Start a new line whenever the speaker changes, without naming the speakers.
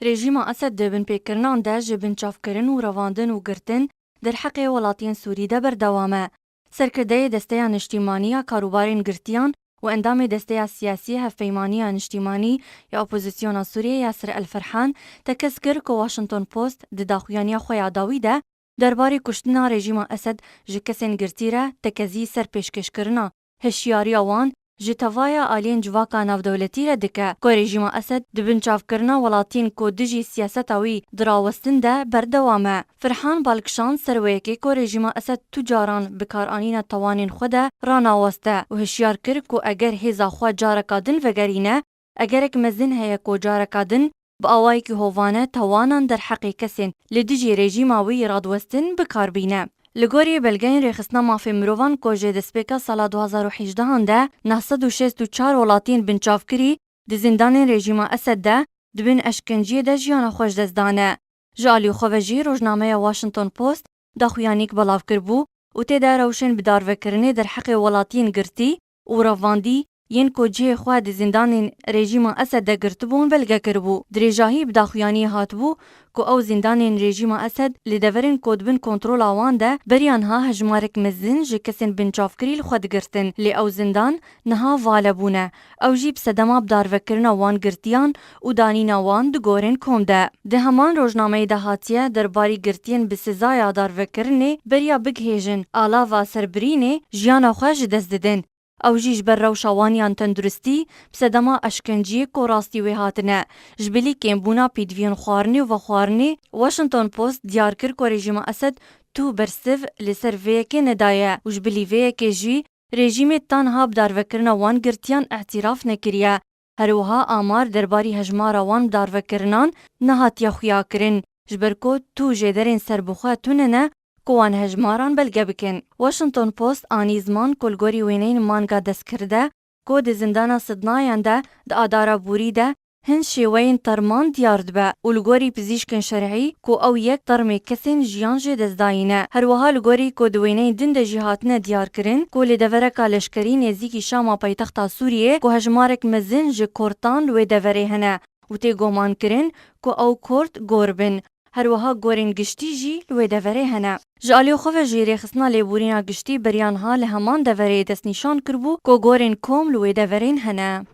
رژیما اسد دبن پیکرنان ده جبن چافکرن و رواندن و گرتن در حق ولاتین سوری ده بردوامه. سرکرده دسته نشتیمانی کاروبارین گرتیان و اندام دسته سیاسی هفپیمانی نشتیمانی یا اپوزیسیون سوریه یاسر الفرحان تکس کر که واشنطن پوست د داخویانی خویا داویده درباره کشتنا رژیم اسد جکسین گرتیره تکزی سر پیشکش کرنا هشیاری آوان جتوایا آلین جواکا نافدولتی را دکه که رژیم اسد دبن چاف کرنا ولاتین که دجی سیاستاوی دراوستن ده بردوامه. فرحان بالکشان سرویکی که رژیم اسد تجاران بکارانین توانین خوده راناوسته و هشیار کر که اگر هیزا خواه جارکادن وگرینه اگرک مزن هیا که جارکادن با آوائی که هوانه توانان در حقی کسین لدجی رژیماوی رادوستن بکار بینه. لگوری بلگین ریخستنا مافی مروان کوجه دسپیکا سالا 2018 ده 964 ولاتین بنچاف کری دی زندان رژیم اسد ده دبن اشکنجی ده جیان خوش دزدانه. جالی خوجی روزنامه واشنطن پوست داخویانیک بلاف کربو و تیده روشن بدار وکرنه در حق ولاتین گرتی و رواندی ین کوجه خواه دی زندان رژیم اسد ده گرتبون بلگه کربو. دریجاهی بداخویانی هاتبو که او زندان رژیم اسد لدورن کودبن کنترول آوان ده بریانها هجمارک مزن جکسن بنچافکری لخود گرتن لی او زندان نها والبونه او جیب صدما بدار وکرن وان گرتیان و دانین وان دگورن کم ده. ده همان روزنامه ده هاتیه درباری گرتین بسزای دار وکرنه بریا بگهیجن آلا و سربرینه جیان خواه دست ددن. او جیج بر روشوانیان تندرستی بسدما اشکنجی کو راستی وی هاتنه جبلی کم بونا پیدوین خوارنی و خوارنی واشنطن پوست دیار کر کو رژیم اسد تو برسف لسر ویکی ندایه و جبلی ویکی جی رژیم تنها بدار وکرنا وان گرتیان اعتراف نکریه هروها آمار درباری هجمار وان بدار وکرنان نهاتیا خویا کرن جبرکو تو جدرین سربخواه توننه کوان هجماران بلگه بکن. واشنطن پوست آنی زمان کلگوری وینین مانگا دست کرده که ده زندان صدنایان ده آدارا بوری ده هن شیوین ترمان دیارد به و لگوری پزیشکن شرعی که او یک ترمی کسین جیان جه دزداینه. هر وها لگوری که دوینین دند جهاتنه دیار کرن که لدورکا لشکری نزیکی شاما پایتختا سوریه که هجمارک مزن جه کورتان لوی دوره هنه و تی گومان کرن که او کورت گوربن. هر وها گورین گشتی جی لوی دوره هنه. جالیو خواه جیری خسنا لیبورینا گشتی بریانها لهمان دوره دست نشان کربو که گورین کوم لوی دورین هنه.